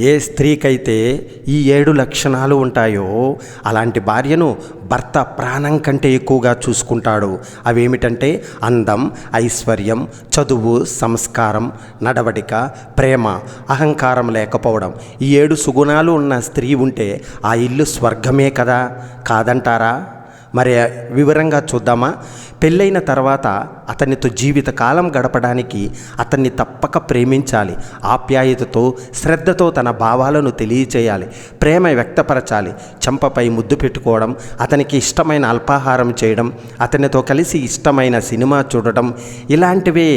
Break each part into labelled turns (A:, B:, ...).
A: ఏ స్త్రీకైతే ఈ 7 లక్షణాలు ఉంటాయో అలాంటి భార్యను భర్త ప్రాణం కంటే ఎక్కువగా చూసుకుంటాడు. అవేమిటంటే అందం, ఐశ్వర్యం, చదువు, సంస్కారం, నడవడిక, ప్రేమ, అహంకారం లేకపోవడం. ఈ 7 సుగుణాలు ఉన్న స్త్రీ ఉంటే ఆ ఇల్లు స్వర్గమే కదా, కాదంటారా? మరి వివరంగా చూద్దామా? పెళ్ళైన తర్వాత అతనితో జీవితకాలం గడపడానికి అతన్ని తప్పక ప్రేమించాలి. ఆప్యాయతతో, శ్రద్ధతో తన భావాలను తెలియచేయాలి. ప్రేమ వ్యక్తపరచాలి. చెంపపై ముద్దు పెట్టుకోవడం, అతనికి ఇష్టమైన అల్పాహారం చేయడం, అతనితో కలిసి ఇష్టమైన సినిమా చూడడం, ఇలాంటివే.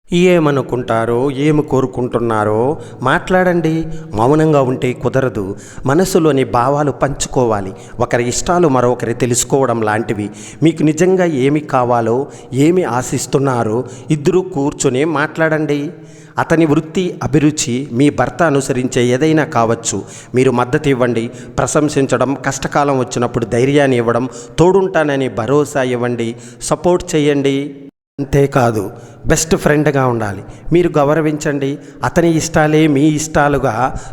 A: ఏమనుకుంటారో, ఏమి కోరుకుంటున్నారో మాట్లాడండి. మౌనంగా ఉంటే కుదరదు. మనసులోని భావాలు పంచుకోవాలి. ఒకరి ఇష్టాలు మరొకరి తెలుసుకోవడం లాంటివి. మీకు నిజంగా ఏమి కావాలో, ఏమి ఆశిస్తున్నారో ఇద్దరూ కూర్చొని మాట్లాడండి. అతని వృత్తి, అభిరుచి మీ భర్త అనుసరించే ఏదైనా కావచ్చు. మీరు మద్దతు ఇవ్వండి. ప్రశంసించడం, కష్టకాలం వచ్చినప్పుడు ధైర్యాన్ని ఇవ్వడం, తోడుంటానని భరోసా ఇవ్వండి, సపోర్ట్ చేయండి. అంతేకాదు, బెస్ట్ ఫ్రెండ్గా ఉండాలి. మీరు గౌరవించండి. అతని ఇష్టాలే మీ ఇష్టాలుగా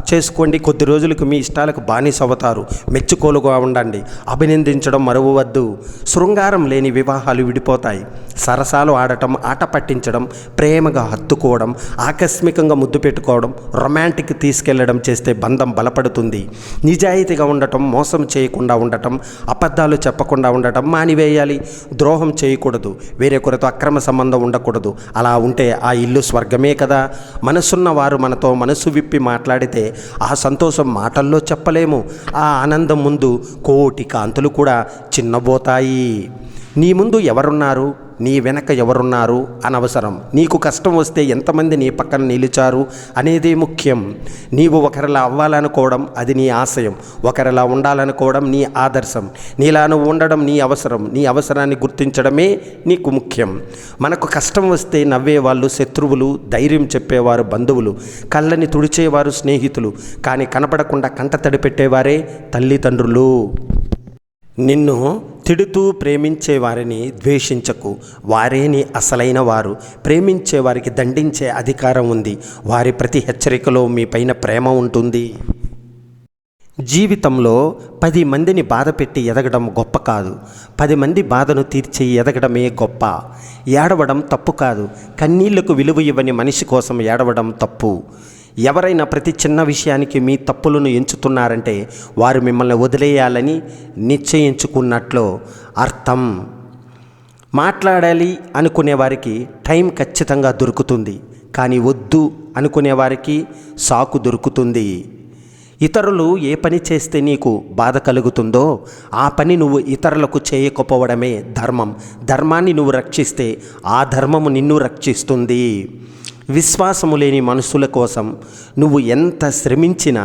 A: చేసుకోండి. కొద్ది రోజులకు మీ ఇష్టాలకు బానిస అవుతారు. మెచ్చుకోలుగా ఉండండి. అభినందించడం మరువవద్దు. శృంగారం లేని వివాహాలు విడిపోతాయి. సరసాలు ఆడటం, ఆట పట్టించడం, ప్రేమగా హత్తుకోవడం, ఆకస్మికంగా ముద్దు పెట్టుకోవడం, రొమాంటిక్ తీసుకెళ్లడం చేస్తే బంధం బలపడుతుంది. నిజాయితీగా ఉండటం, మోసం చేయకుండా ఉండటం, అబద్ధాలు చెప్పకుండా ఉండటం మానివేయాలి. ద్రోహం చేయకూడదు. వేరొకరితో అక్రమ సంబంధం ఉండకూడదు. అలా ఉంటే ఆ ఇల్లు స్వర్గమే కదా. మనసున్న వారు మనతో మనసు విప్పి మాట్లాడితే ఆ సంతోషం మాటల్లో చెప్పలేము. ఆ ఆనందం ముందు కోటి కాంతులు కూడా చిన్నబోతాయి. నీ ముందు ఎవరున్నారు, నీ వెనక ఎవరున్నారు అనవసరం. నీకు కష్టం వస్తే ఎంతమంది నీ పక్కన నిలిచారు అనేదే ముఖ్యం. నీవు ఒకరిలా అవ్వాలనుకోవడం అది నీ ఆశయం. ఒకరిలా ఉండాలనుకోవడం నీ ఆదర్శం. నీలా నువ్వు ఉండడం నీ అవసరం. నీ అవసరాన్ని గుర్తించడమే నీకు ముఖ్యం. మనకు కష్టం వస్తే నవ్వేవాళ్ళు శత్రువులు, ధైర్యం చెప్పేవారు బంధువులు, కళ్ళని తుడిచేవారు స్నేహితులు, కానీ కనపడకుండా కంటతడి పెట్టేవారే తల్లిదండ్రులు. నిన్ను తిడుతూ ప్రేమించే వారిని ద్వేషించకు. వారే నీ అసలైన వారు. ప్రేమించే వారికి దండించే అధికారం ఉంది. వారి ప్రతి హెచ్చరికలో మీ పైన ప్రేమ ఉంటుంది. జీవితంలో 10 మందిని బాధ పెట్టి ఎదగడం గొప్ప కాదు. 10 మంది బాధను తీర్చి ఎదగడమే గొప్ప. ఏడవడం తప్పు కాదు. కన్నీళ్లకు విలువ ఇవ్వని మనిషి కోసం ఏడవడం తప్పు. ఎవరైనా ప్రతి చిన్న విషయానికి మీ తప్పులను ఎంచుతున్నారంటే వారు మిమ్మల్ని వదిలేయాలని నిశ్చయించుకున్నట్లు అర్థం. మాట్లాడాలి అనుకునేవారికి టైం ఖచ్చితంగా దొరుకుతుంది, కానీ వద్దు అనుకునేవారికి సాకు దొరుకుతుంది. ఇతరులు ఏ పని చేస్తే నీకు బాధ కలుగుతుందో ఆ పని నువ్వు ఇతరులకు చేయకపోవడమే ధర్మం. ధర్మాన్ని నువ్వు రక్షిస్తే ఆ ధర్మము నిన్ను రక్షిస్తుంది. విశ్వాసము లేని మనుషుల కోసం నువ్వు ఎంత శ్రమించినా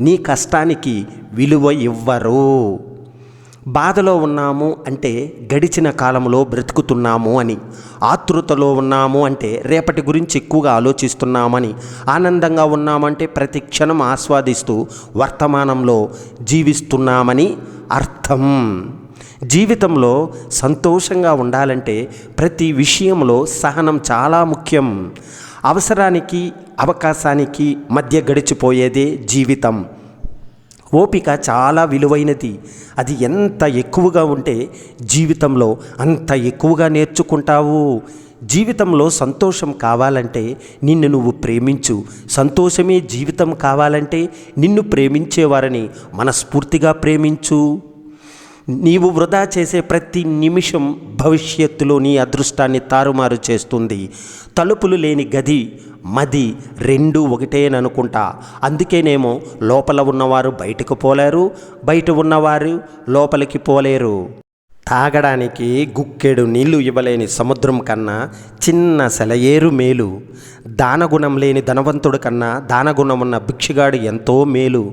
A: నీ కష్టానికి విలువ ఇవ్వరు. బాధలో ఉన్నాము అంటే గడిచిన కాలంలో బ్రతుకుతున్నాము అని. ఆతృతలో ఉన్నాము అంటే రేపటి గురించి ఎక్కువగా ఆలోచిస్తున్నామని. ఆనందంగా ఉన్నామంటే ప్రతి క్షణం ఆస్వాదిస్తూ వర్తమానంలో జీవిస్తున్నామని అర్థం. జీవితంలో సంతోషంగా ఉండాలంటే ప్రతి విషయంలో సహనం చాలా ముఖ్యం. అవసరానికి అవకాశానికి మధ్య గడిచిపోయేదే జీవితం. ఓపిక చాలా విలువైనది. అది ఎంత ఎక్కువగా ఉంటే జీవితంలో అంత ఎక్కువగా నేర్చుకుంటావు. జీవితంలో సంతోషం కావాలంటే నిన్ను నువ్వు ప్రేమించు. సంతోషమే జీవితం కావాలంటే నిన్ను ప్రేమించేవారిని మనస్ఫూర్తిగా ప్రేమించు. నీవు వృధా చేసే ప్రతి నిమిషం భవిష్యత్తులో నీ అదృష్టాన్ని తారుమారు చేస్తుంది. తలుపులు లేని గది మది రెండూ ఒకటేననుకుంటా. అందుకేనేమో లోపల ఉన్నవారు బయటకు పోలేరు, బయట ఉన్నవారు లోపలికి పోలేరు. తాగడానికి గుక్కెడు నీళ్లు ఇవ్వలేని సముద్రం కన్నా చిన్న సెలయేరు మేలు. దానగుణం లేని ధనవంతుడి కన్నా దానగుణం ఉన్న భిక్షగాడు ఎంతో మేలు.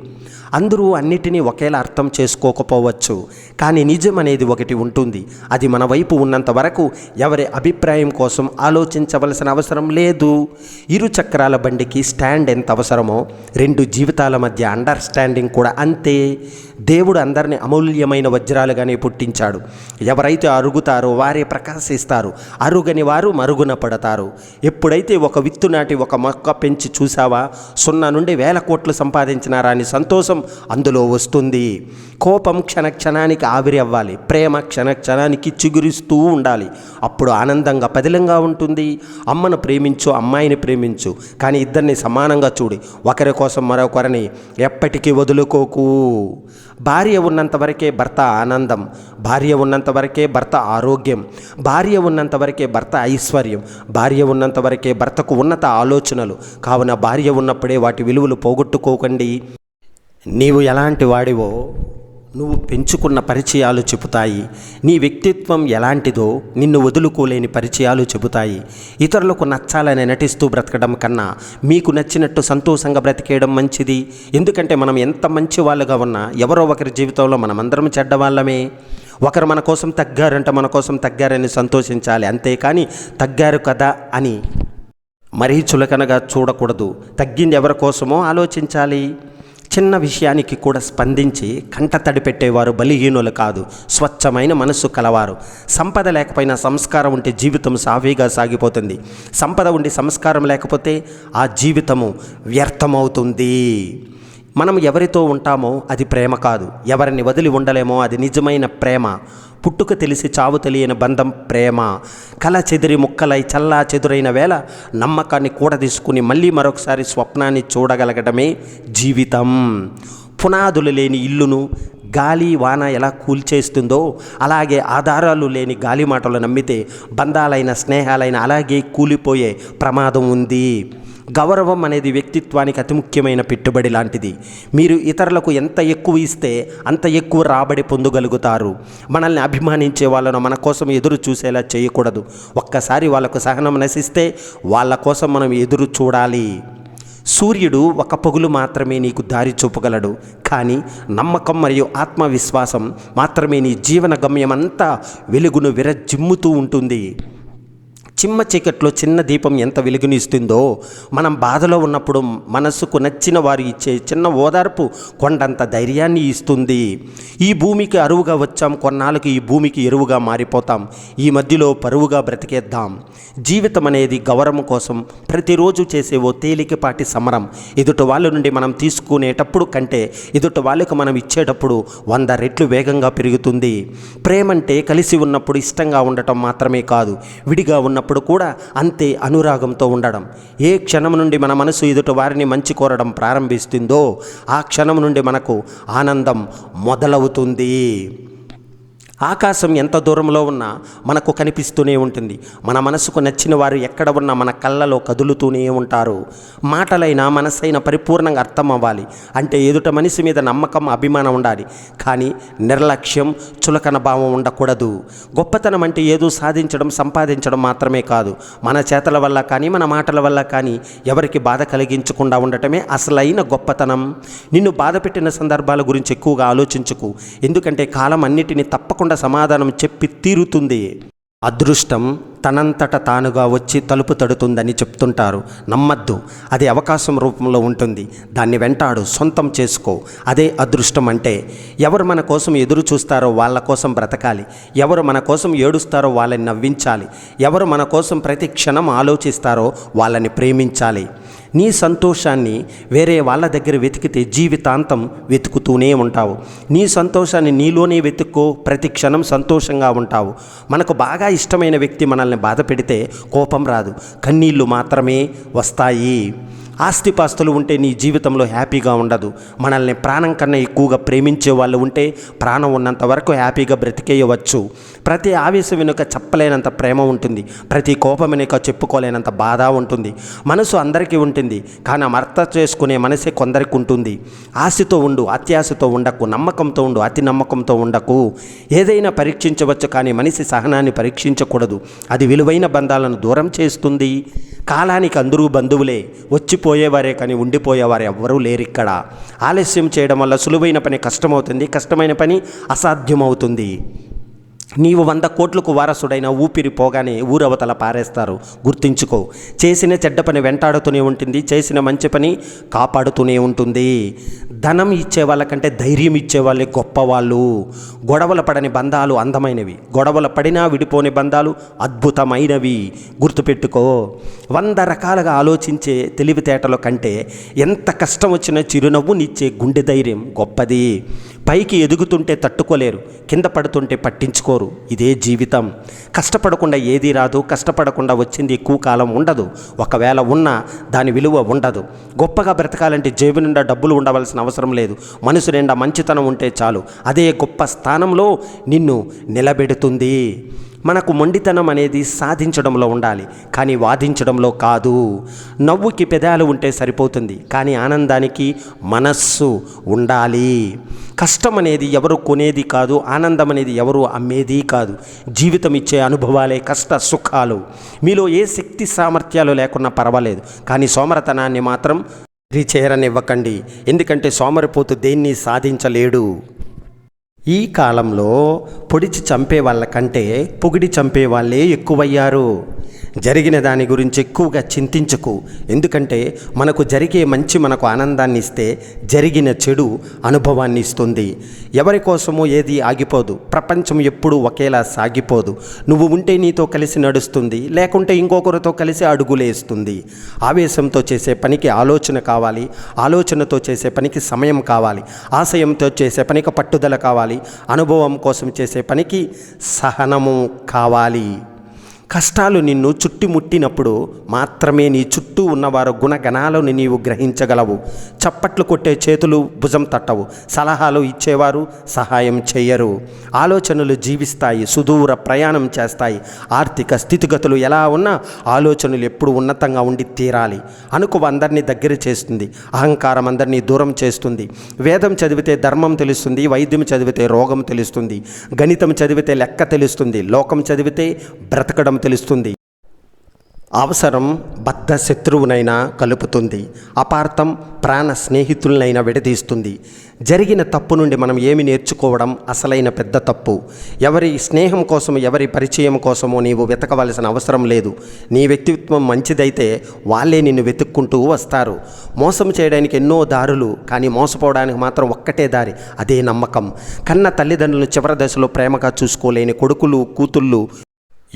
A: అందరూ అన్నిటినీ ఒకేలా అర్థం చేసుకోకపోవచ్చు, కానీ నిజం అనేది ఒకటి ఉంటుంది. అది మన వైపు ఉన్నంత వరకు ఎవరి అభిప్రాయం కోసం ఆలోచించవలసిన అవసరం లేదు. ఇరు చక్రాల బండికి స్టాండ్ ఎంత అవసరమో రెండు జీవితాల మధ్య అండర్స్టాండింగ్ కూడా అంతే. దేవుడు అందరినీ అమూల్యమైన వజ్రాలుగానే పుట్టించాడు. ఎవరైతే అరుగుతారో వారే ప్రకాశిస్తారు, అరుగని వారు మరుగున పడతారు. ఎప్పుడైతే ఒక విత్తు నాటి ఒక మొక్క పెంచి చూసావా, 0 నుండి 1000 కోట్లు సంపాదించినారా అని సంతోషం అందులో వస్తుంది. కోపం క్షణానికి ఆవిరి అవ్వాలి, ప్రేమ క్షణానికి చిగురిస్తూ ఉండాలి. అప్పుడు ఆనందంగా పదిలంగా ఉంటుంది. అమ్మను ప్రేమించు, అమ్మాయిని ప్రేమించు, కానీ ఇద్దరిని సమానంగా చూడి. ఒకరి కోసం మరొకరిని ఎప్పటికీ వదులుకోకు. భార్య ఉన్నంత వరకే భర్త ఆనందం, భార్య ఉన్నంత వరకే భర్త ఆరోగ్యం, భార్య ఉన్నంత వరకే భర్త ఐశ్వర్యం, భార్య ఉన్నంత వరకే భర్తకు ఉన్నత ఆలోచనలు. కావున భార్య ఉన్నప్పుడే వాటి విలువలు పోగొట్టుకోకండి. నీవు ఎలాంటి వాడివో నువ్వు పెంచుకున్న పరిచయాలు చెబుతాయి. నీ వ్యక్తిత్వం ఎలాంటిదో నిన్ను వదులుకోలేని పరిచయాలు చెబుతాయి. ఇతరులకు నచ్చాలని నటిస్తూ బ్రతకడం కన్నా మీకు నచ్చినట్టు సంతోషంగా బ్రతికేయడం మంచిది. ఎందుకంటే మనం ఎంత మంచి వాళ్ళుగా ఉన్నా ఎవరో ఒకరి జీవితంలో మనమందరం చెడ్డవాళ్ళమే. ఒకరు మన కోసం తగ్గారంటే మన కోసం తగ్గారని సంతోషించాలి, అంతేకాని తగ్గారు కదా అని మరీ చులకనగా చూడకూడదు. తగ్గింది ఎవరి కోసమో ఆలోచించాలి. చిన్న విషయానికి కూడా స్పందించి కంట తడి పెట్టేవారు బలిహీనులు కాదు, స్వచ్ఛమైన మనస్సు కలవారు. సంపద లేకపోయినా సంస్కారం ఉంటే జీవితం సాఫీగా సాగిపోతుంది. సంపద ఉండి సంస్కారం లేకపోతే ఆ జీవితము వ్యర్థమవుతుంది. మనం ఎవరితో ఉంటామో అది ప్రేమ కాదు, ఎవరిని వదిలి ఉండలేమో అది నిజమైన ప్రేమ. పుట్టుక తెలిసి చావు తెలియని బంధం ప్రేమ. కల చెదిరి ముక్కలై చల్లా చెదురైన వేళ నమ్మకాన్ని కూడదీసుకుని మళ్ళీ మరొకసారి స్వప్నాన్ని చూడగలగడమే జీవితం. పునాదులు లేని ఇల్లును గాలి వాన ఎలా కూల్చేస్తుందో అలాగే ఆధారాలు లేని గాలి మాటలు నమ్మితే బంధాలైన స్నేహాలైన అలాగే కూలిపోయే ప్రమాదం ఉంది. గౌరవం అనేది వ్యక్తిత్వానికి అతి ముఖ్యమైన పెట్టుబడి లాంటిది. మీరు ఇతరులకు ఎంత ఎక్కువ ఇస్తే అంత ఎక్కువ రాబడి పొందగలుగుతారు. మనల్ని అభిమానించే వాళ్ళను మన కోసం ఎదురు చూసేలా చేయకూడదు. ఒక్కసారి వాళ్ళకు సహనం నశిస్తే వాళ్ళ కోసం మనం ఎదురు చూడాలి. సూర్యుడు ఒక పగులు మాత్రమే నీకు దారి చూపగలడు, కానీ నమ్మకం మరియు ఆత్మవిశ్వాసం మాత్రమే నీ జీవన గమ్యమంతా వెలుగును విరజిమ్ముతూ ఉంటుంది. చిమ్మ చీకట్లో చిన్న దీపం ఎంత వెలుగునిస్తుందో, మనం బాధలో ఉన్నప్పుడు మనసుకు నచ్చిన వారు ఇచ్చే చిన్న ఓదార్పు కొండంత ధైర్యాన్ని ఇస్తుంది. ఈ భూమికి అరువుగా వచ్చాం, కొన్నాళ్ళకి ఈ భూమికి ఎరువుగా మారిపోతాం. ఈ మధ్యలో పరువుగా బ్రతికేద్దాం. జీవితం అనేది గౌరవం కోసం ప్రతిరోజు చేసే ఓ తేలికపాటి సమరం. ఎదుటి వాళ్ళ నుండి మనం తీసుకునేటప్పుడు కంటే ఎదుటి వాళ్ళకు మనం ఇచ్చేటప్పుడు 100 రెట్లు వేగంగా పెరుగుతుంది. ప్రేమంటే కలిసి ఉన్నప్పుడు ఇష్టంగా ఉండటం మాత్రమే కాదు, విడిగా ఉన్నప్పుడు కూడా అంతే అనురాగంతో ఉండడం. ఏ క్షణం నుండి మన మనసు ఎదుటి వారిని మంచి కోరడం ప్రారంభిస్తుందో ఆ క్షణం నుండి మనకు ఆనందం మొదలవుతుంది. ఆకాశం ఎంత దూరంలో ఉన్నా మనకు కనిపిస్తూనే ఉంటుంది. మన మనసుకు నచ్చిన వారు ఎక్కడ ఉన్నా మన కళ్ళలో కదులుతూనే ఉంటారు. మాటలైనా మనసైనా పరిపూర్ణంగా అర్థం అవ్వాలి. అంటే ఎదుట మనిషి మీద నమ్మకం, అభిమానం ఉండాలి, కానీ నిర్లక్ష్యం, చులకన భావం ఉండకూడదు. గొప్పతనం అంటే ఏదో సాధించడం, సంపాదించడం మాత్రమే కాదు. మన చేతల వల్ల కానీ మన మాటల వల్ల కానీ ఎవరికి బాధ కలిగించకుండా ఉండటమే అసలైన గొప్పతనం. నిన్ను బాధ పెట్టిన సందర్భాల గురించి ఎక్కువగా ఆలోచించుకు, ఎందుకంటే కాలం అన్నిటినీ తప్పకుండా సమాధానం చెప్పి తీరుతుంది. అదృష్టం తనంతట తానుగా వచ్చి తలుపు తడుతుందని చెప్తుంటారు. నమ్మద్దు, అది అవకాశం రూపంలో ఉంటుంది. దాన్ని వెంటాడు, సొంతం చేసుకో. అదే అదృష్టం అంటే. ఎవరు మన కోసం ఎదురు చూస్తారో వాళ్ళ కోసం బ్రతకాలి. ఎవరు మన కోసం ఏడుస్తారో వాళ్ళని నవ్వించాలి. ఎవరు మన కోసం ప్రతి క్షణం ఆలోచిస్తారో వాళ్ళని ప్రేమించాలి. నీ సంతోషాన్ని వేరే వాళ్ళ దగ్గర వెతికితే జీవితాంతం వెతుకుతూనే ఉంటావు. నీ సంతోషాన్ని నీలోనే వెతుక్కో, ప్రతి క్షణం సంతోషంగా ఉంటావు. మనకు బాగా ఇష్టమైన వ్యక్తి మనల్ని బాధ పెడితే కోపం రాదు, కన్నీళ్ళు మాత్రమే వస్తాయి. ఆస్తిపాస్తులు ఉంటే నీ జీవితంలో హ్యాపీగా ఉండదు. మనల్ని ప్రాణం కన్నా ఎక్కువగా ప్రేమించే వాళ్ళు ఉంటే ప్రాణం ఉన్నంత వరకు హ్యాపీగా బ్రతికేయవచ్చు. ప్రతి ఆవేశం వెనుక చెప్పలేనంత ప్రేమ ఉంటుంది. ప్రతి కోపం వెనుక చెప్పుకోలేనంత బాధ ఉంటుంది. మనసు అందరికీ ఉంటుంది, కానీ అర్థం చేసుకునే మనసే కొందరికి ఉంటుంది. ఆశతో ఉండు, అత్యాశతో ఉండకు. నమ్మకంతో ఉండు, అతి నమ్మకంతో ఉండకు. ఏదైనా పరీక్షించవచ్చు, కానీ మనిషి సహనాన్ని పరీక్షించకూడదు. అది విలువైన బంధాలను దూరం చేస్తుంది. కాలానికి అందరూ బంధువులే, వచ్చి వచ్చిపోయేవారే కానీ ఉండిపోయేవారు ఎవ్వరూ లేరు ఇక్కడ. ఆలస్యం చేయడం వల్ల సులువైన పని కష్టమవుతుంది, కష్టమైన పని అసాధ్యమవుతుంది. నీవు 100 కోట్లకు వారసుడైన ఊపిరి పోగానే ఊరవతల పారేస్తారు. గుర్తుంచుకో, చేసిన చెడ్డ పని వెంటాడుతూనే ఉంటుంది, చేసిన మంచి పని కాపాడుతూనే ఉంటుంది. ధనం ఇచ్చే వాళ్ళకంటే ధైర్యం ఇచ్చేవాళ్ళే గొప్పవాళ్ళు. గొడవల పడని బంధాలు అందమైనవి, గొడవల పడినా విడిపోని బంధాలు అద్భుతమైనవి. గుర్తుపెట్టుకో, 100 రకాలుగా ఆలోచించే తెలివితేటల కంటే ఎంత కష్టం వచ్చినా చిరునవ్వునిచ్చే గుండె ధైర్యం గొప్పది. పైకి ఎదుగుతుంటే తట్టుకోలేరు, కింద పడుతుంటే పట్టించుకోరు. ఇదే జీవితం. కష్టపడకుండా ఏదీ రాదు, కష్టపడకుండా వచ్చింది ఎక్కువ కాలం ఉండదు. ఒకవేళ ఉన్నా దాని విలువ ఉండదు. గొప్పగా బ్రతకాలంటే జేబు నిండా డబ్బులు ఉండవలసిన అవసరం లేదు, మనసు నిండా మంచితనం ఉంటే చాలు. అదే గొప్ప స్థానంలో నిన్ను నిలబెడుతుంది. మనకు మొండితనం అనేది సాధించడంలో ఉండాలి, కానీ వాదించడంలో కాదు. నవ్వుకి పెదాలు ఉంటే సరిపోతుంది, కానీ ఆనందానికి మనస్సు ఉండాలి. కష్టం అనేది ఎవరు కొనేది కాదు, ఆనందం అనేది ఎవరు అమ్మేది కాదు. జీవితం ఇచ్చే అనుభవాలే కష్ట సుఖాలు. మీలో ఏ శక్తి సామర్థ్యాలు లేకున్నా పర్వాలేదు, కానీ సోమరతనాన్ని మాత్రం చేరనివ్వకండి. ఎందుకంటే సోమరిపోతు దేన్ని సాధించలేడు. ఈ కాలంలో పొడిచి చంపే వాళ్ళకంటే పొగిడి చంపే వాళ్ళే ఎక్కువయ్యారు. జరిగిన దాని గురించి ఎక్కువగా చింతించకు. ఎందుకంటే మనకు జరిగే మంచి మనకు ఆనందాన్ని ఇస్తే, జరిగిన చెడు అనుభవాన్ని ఇస్తుంది. ఎవరి కోసమో ఏది ఆగిపోదు. ప్రపంచం ఎప్పుడూ ఒకేలా సాగిపోదు. నువ్వు ఉంటే నీతో కలిసి నడుస్తుంది, లేకుంటే ఇంకొకరితో కలిసి అడుగులేస్తుంది. ఆవేశంతో చేసే పనికి ఆలోచన కావాలి, ఆలోచనతో చేసే పనికి సమయం కావాలి, ఆశయంతో చేసే పనికి పట్టుదల కావాలి, అనుభవం కోసం చేసే పనికి సహనము కావాలి. కష్టాలు నిన్ను చుట్టుముట్టినప్పుడు మాత్రమే నీ చుట్టూ ఉన్నవారు గుణగణాలను నీవు గ్రహించగలవు. చప్పట్లు కొట్టే చేతులు భుజం తట్టవు, సలహాలు ఇచ్చేవారు సహాయం చేయరు. ఆలోచనలు జీవిస్తాయి, సుదూర ప్రయాణం చేస్తాయి. ఆర్థిక స్థితిగతులు ఎలా ఉన్నా ఆలోచనలు ఎప్పుడు ఉన్నతంగా ఉండి తీరాలి. అనుకువ అందరినీ దగ్గర చేస్తుంది, అహంకారం అందరినీ దూరం చేస్తుంది. వేదం చదివితే ధర్మం తెలుస్తుంది, వైద్యం చదివితే రోగం తెలుస్తుంది, గణితం చదివితే లెక్క తెలుస్తుంది, లోకం చదివితే బ్రతకడం తెలుస్తుంది. అవసరం బద్ధ శత్రువునైనా కలుపుతుంది, అపార్థం ప్రాణ స్నేహితులనైనా విడదీస్తుంది. జరిగిన తప్పు నుండి మనం ఏమి నేర్చుకోవడం అసలైన పెద్ద తప్పు. ఎవరి స్నేహం కోసం, ఎవరి పరిచయం కోసమో నీవు వెతకవలసిన అవసరం లేదు. నీ వ్యక్తిత్వం మంచిదైతే వాళ్ళే నిన్ను వెతుక్కుంటూ వస్తారు. మోసం చేయడానికి ఎన్నో దారులు, కానీ మోసపోవడానికి మాత్రం ఒక్కటే దారి, అదే నమ్మకం. కన్న తల్లిదండ్రులను చివరి దశలో ప్రేమగా చూసుకోలేని కొడుకులు కూతుళ్ళు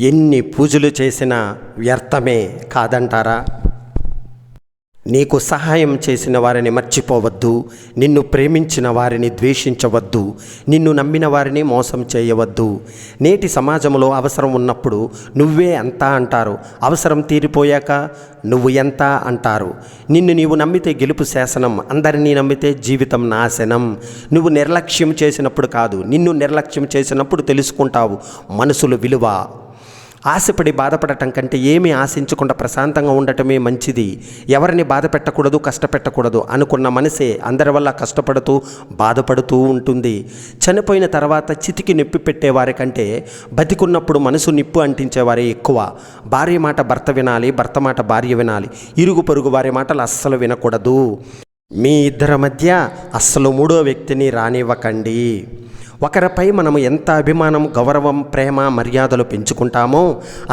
A: ఎన్ని పూజలు చేసినా వ్యర్థమే కాదంటారా? నీకు సహాయం చేసిన వారిని మర్చిపోవద్దు, నిన్ను ప్రేమించిన వారిని ద్వేషించవద్దు, నిన్ను నమ్మిన వారిని మోసం చేయవద్దు. నేటి సమాజంలో అవసరం ఉన్నప్పుడు నువ్వే అంతా అంటారు, అవసరం తీరిపోయాక నువ్వు ఎంత అంటారు. నిన్ను నీవు నమ్మితే గెలుపు శాసనం, అందరినీ నమ్మితే జీవితం నాశనం. నువ్వు నిర్లక్ష్యం చేసినప్పుడు కాదు, నిన్ను నిర్లక్ష్యం చేసినప్పుడు తెలుసుకుంటావు మనసుల విలువ. ఆశపడి బాధపడటం కంటే ఏమీ ఆశించకుండా ప్రశాంతంగా ఉండటమే మంచిది. ఎవరిని బాధ పెట్టకూడదు, కష్టపెట్టకూడదు అనుకున్న మనసే అందరి వల్ల కష్టపడుతూ బాధపడుతూ ఉంటుంది. చనిపోయిన తర్వాత చితికి నొప్పి పెట్టేవారి కంటే బతికున్నప్పుడు మనసు నిప్పు అంటించేవారే ఎక్కువ. భార్య మాట భర్త వినాలి, భర్త మాట భార్య వినాలి. ఇరుగు పొరుగు వారి మాటలు అస్సలు వినకూడదు. మీ ఇద్దరి మధ్య అస్సలు మూడో వ్యక్తిని రానివ్వకండి. ఒకరిపై మనము ఎంత అభిమానం, గౌరవం, ప్రేమ, మర్యాదలు పెంచుకుంటామో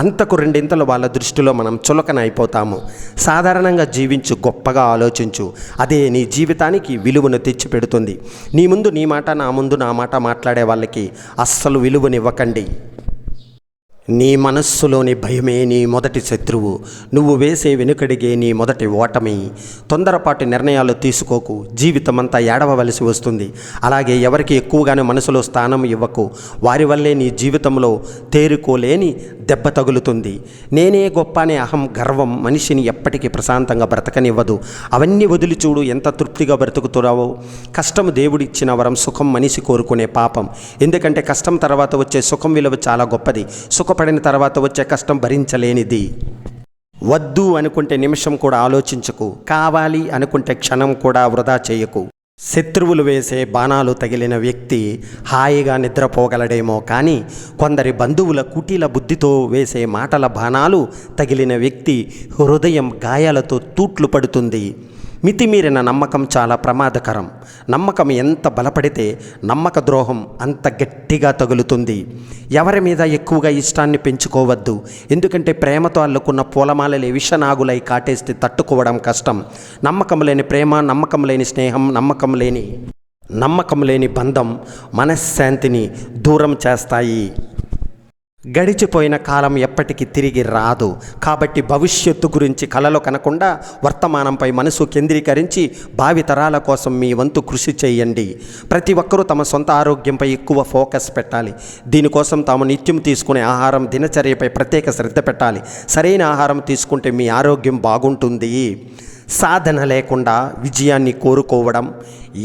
A: అంతకు రెండింతలు వాళ్ళ దృష్టిలో మనం చులకన అయిపోతాము. సాధారణంగా జీవించు, గొప్పగా ఆలోచించు. అదే నీ జీవితానికి విలువను తెచ్చిపెడుతుంది. నీ ముందు నీ మాట, నా ముందు నా మాట మాట్లాడే వాళ్ళకి అస్సలు విలువనివ్వకండి. నీ మనస్సులోని భయమే నీ మొదటి శత్రువు. నువ్వు వేసే వెనుకడిగే నీ మొదటి ఓటమి. తొందరపాటు నిర్ణయాలు తీసుకోకు, జీవితమంతా ఏడవవలసి వస్తుంది. అలాగే ఎవరికి ఎక్కువగానే మనసులో స్థానం ఇవ్వకు, వారి వల్లే నీ జీవితంలో తేరుకోలేని దెబ్బ తగులుతుంది. నేనే గొప్ప అనే అహం, గర్వం మనిషిని ఎప్పటికీ ప్రశాంతంగా బ్రతకనివ్వదు. అవన్నీ వదిలి చూడు, ఎంత తృప్తిగా బ్రతుకుతున్నావో. కష్టం దేవుడిచ్చిన వరం, సుఖం మనిషి కోరుకునే పాపం. ఎందుకంటే కష్టం తర్వాత వచ్చే సుఖం విలువ చాలా గొప్పది. సుఖపడిన తర్వాత వచ్చే కష్టం భరించలేనిది. వద్దు అనుకుంటే నిమిషం కూడా ఆలోచించకు, కావాలి అనుకుంటే క్షణం కూడా వృధా చేయకు. శత్రువులు వేసే బాణాలు తగిలిన వ్యక్తి హాయిగా నిద్రపోగలడేమో కానీ కొందరి బంధువుల కుటీల బుద్ధితో వేసే మాటల బాణాలు తగిలిన వ్యక్తి హృదయం గాయాలతో తూట్లు పడుతుంది. మితిమీరిన నమ్మకం చాలా ప్రమాదకరం. నమ్మకం ఎంత బలపడితే నమ్మక ద్రోహం అంత గట్టిగా తగులుతుంది. ఎవరి మీద ఎక్కువగా ఇష్టాన్ని పెంచుకోవద్దు. ఎందుకంటే ప్రేమతో అల్లుకున్న పూలమాలలే విషనాగులై కాటేస్తే తట్టుకోవడం కష్టం. నమ్మకం లేని ప్రేమ, నమ్మకం లేని స్నేహం, నమ్మకం లేని బంధం మనశ్శాంతిని దూరం చేస్తాయి. గడిచిపోయిన కాలం ఎప్పటికీ తిరిగి రాదు. కాబట్టి భవిష్యత్తు గురించి కలలో కనకుండా వర్తమానంపై మనసు కేంద్రీకరించి భావితరాల కోసం మీ వంతు కృషి చేయండి. ప్రతి ఒక్కరూ తమ సొంత ఆరోగ్యంపై ఎక్కువ ఫోకస్ పెట్టాలి. దీనికోసం తాము నిత్యం తీసుకునే ఆహారం దినచర్యపై ప్రత్యేక శ్రద్ధ పెట్టాలి. సరైన ఆహారం తీసుకుంటే మీ ఆరోగ్యం బాగుంటుంది. సాధన లేకుండా విజయాన్ని కోరుకోవడం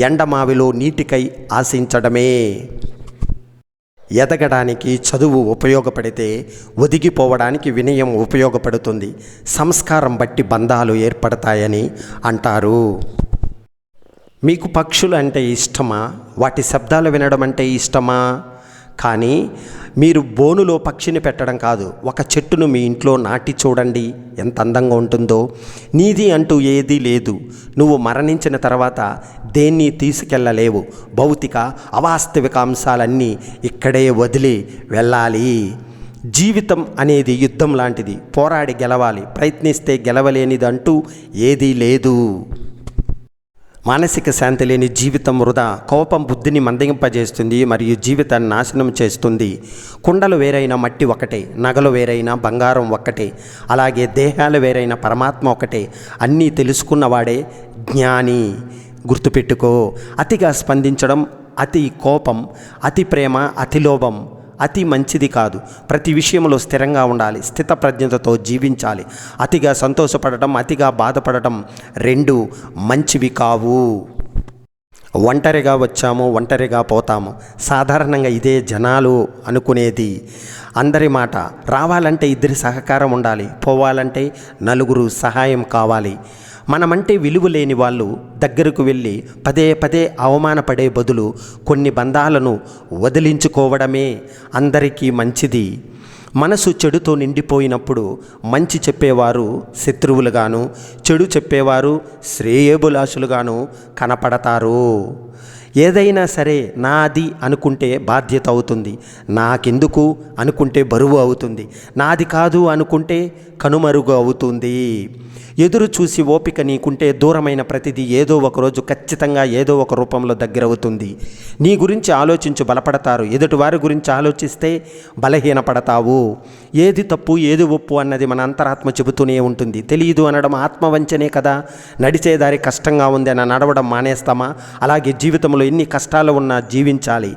A: ఎండమావిలో నీటికై ఆశించడమే. ఎదగడానికి చదువు ఉపయోగపడితే ఒదిగిపోవడానికి వినయం ఉపయోగపడుతుంది. సంస్కారం బట్టి బంధాలు ఏర్పడతాయని అంటారు. మీకు పక్షులు అంటే ఇష్టమా? వాటి శబ్దాలు వినడం అంటే ఇష్టమా? కానీ మీరు బోనులో పక్షిని పెట్టడం కాదు, ఒక చెట్టును మీ ఇంట్లో నాటి చూడండి, ఎంత అందంగా ఉంటుందో. నీది అంటూ ఏదీ లేదు. నువ్వు మరణించిన తర్వాత దేన్ని తీసుకెళ్ళలేవు. భౌతిక అవాస్తవిక అంశాలన్నీ ఇక్కడే వదిలి వెళ్ళాలి. జీవితం అనేది యుద్ధం లాంటిది. పోరాడి గెలవాలి. ప్రయత్నిస్తే గెలవలేనిదంటూ ఏదీ లేదు. మానసిక శాంతి లేని జీవితం వృధా. కోపం బుద్ధిని మందగింపజేస్తుంది మరియు జీవితాన్ని నాశనం చేస్తుంది. కుండలు వేరైన మట్టి ఒకటే, నగలు వేరైన బంగారం ఒక్కటే, అలాగే దేహాలు వేరైన పరమాత్మ ఒకటే. అన్నీ తెలుసుకున్నవాడే జ్ఞాని. గుర్తుపెట్టుకో. అతిగా స్పందించడం, అతి కోపం, అతి ప్రేమ, అతి లోభం అతి మంచిది కాదు. ప్రతి విషయంలో స్థిరంగా ఉండాలి. స్థితప్రజ్ఞతతో జీవించాలి. అతిగా సంతోషపడటం, అతిగా బాధపడటం రెండు మంచివి కావు. ఒంటరిగా వచ్చాము, ఒంటరిగా పోతాము. సాధారణంగా ఇదే జనాలు అనుకునేది. అందరి మాట. రావాలంటే ఇద్దరి సహకారం ఉండాలి. పోవాలంటే నలుగురు సహాయం కావాలి. మనమంటే విలువ లేని వాళ్ళు దగ్గరకు వెళ్ళి పదే పదే అవమానపడే బదులు కొన్ని బంధాలను వదిలించుకోవడమే అందరికీ మంచిది. మనసు చెడుతో నిండిపోయినప్పుడు మంచి చెప్పేవారు శత్రువులుగాను, చెడు చెప్పేవారు శ్రేయోభిలాషులుగాను కనపడతారు. ఏదైనా సరే నాది అనుకుంటే బాధ్యత అవుతుంది. నాకెందుకు అనుకుంటే బరువు అవుతుంది. నాది కాదు అనుకుంటే కనుమరుగు అవుతుంది. ఎదురు చూసి ఓపిక నీకుంటే దూరమైన ప్రతిదీ ఏదో ఒకరోజు ఖచ్చితంగా ఏదో ఒక రూపంలో దగ్గరవుతుంది. నీ గురించి ఆలోచించు, బలపడతారు. ఎదుటివారి గురించి ఆలోచిస్తే బలహీనపడతావు. ఏది తప్పు ఏది ఒప్పు అన్నది మన అంతరాత్మ చెబుతూనే ఉంటుంది. తెలియదు అనడం ఆత్మవంచనే కదా. నడిచేదారి కష్టంగా ఉంది అని నడవడం మానేస్తామా? అలాగే జీవితంలో ఎన్ని కష్టాలు ఉన్నా జీవించాలి.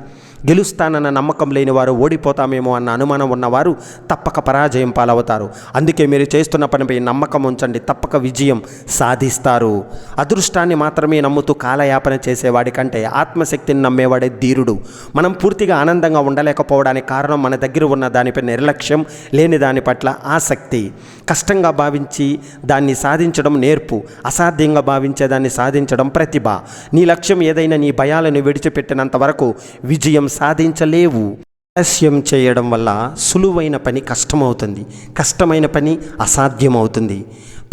A: గెలుస్తానన్న నమ్మకం లేని వారు ఓడిపోతామేమో అన్న అనుమానం ఉన్నవారు తప్పక పరాజయం పాలవుతారు. అందుకే మీరు చేస్తున్న పనిపై నమ్మకం ఉంచండి. తప్పక విజయం సాధిస్తారు. అదృష్టాన్ని మాత్రమే నమ్ముతూ కాలయాపన చేసేవాడి కంటే ఆత్మశక్తిని నమ్మేవాడే ధీరుడు. మనం పూర్తిగా ఆనందంగా ఉండలేకపోవడానికి కారణం మన దగ్గర ఉన్న దానిపై నిర్లక్ష్యం, లేని దాని పట్ల ఆసక్తి. కష్టంగా భావించి దాన్ని సాధించడం నేర్పు. అసాధ్యంగా భావించే దాన్ని సాధించడం ప్రతిభ. నీ లక్ష్యం ఏదైనా నీ భయాలను విడిచిపెట్టినంత వరకు విజయం సాధించలేవు. ఆలస్యం చేయడం వల్ల సులువైన పని కష్టమవుతుంది, కష్టమైన పని అసాధ్యమవుతుంది.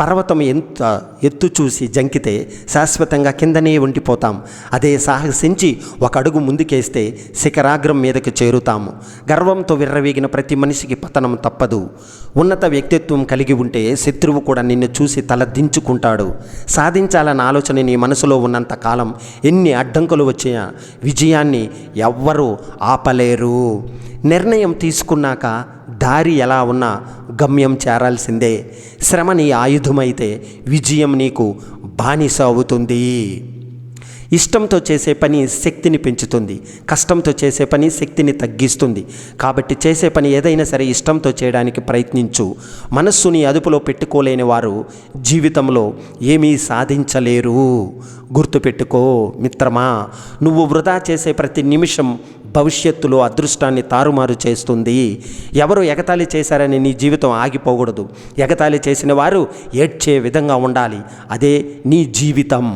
A: పర్వతం ఎంత ఎత్తు చూసి జంకితే శాశ్వతంగా కిందనే ఉండిపోతాం. అదే సాహసించి ఒక అడుగు ముందుకేస్తే శిఖరాగ్రం మీదకి చేరుతాము. గర్వంతో విర్రవీగిన ప్రతి మనిషికి పతనం తప్పదు. ఉన్నత వ్యక్తిత్వం కలిగి ఉంటే శత్రువు కూడా నిన్ను చూసి తల దించుకుంటాడు. సాధించాలన్న ఆలోచన నీ మనసులో ఉన్నంత కాలం ఎన్ని అడ్డంకులు వచ్చినా విజయాన్ని ఎవ్వరూ ఆపలేరు. నిర్ణయం తీసుకున్నాక దారి ఎలా ఉన్నా గమ్యం చేరాల్సిందే. శ్రమ నీ ఆయుధమైతే విజయం నీకు బానిస అవుతుంది. ఇష్టంతో చేసే పని శక్తిని పెంచుతుంది, కష్టంతో చేసే పని శక్తిని తగ్గిస్తుంది. కాబట్టి చేసే పని ఏదైనా సరే ఇష్టంతో చేయడానికి ప్రయత్నించు. మనస్సుని అదుపులో పెట్టుకోలేని వారు జీవితంలో ఏమీ సాధించలేరు. గుర్తుపెట్టుకో మిత్రమా, నువ్వు వృధా చేసే ప్రతి నిమిషం భవిష్యత్తులో అదృష్టాన్ని తారుమారు చేస్తుంది. ఎవరు ఎగతాళి చేశారని నీ జీవితం ఆగిపోకూడదు. ఎగతాళి చేసిన వారు ఏడ్చే విధంగా ఉండాలి. అదే నీ జీవితం.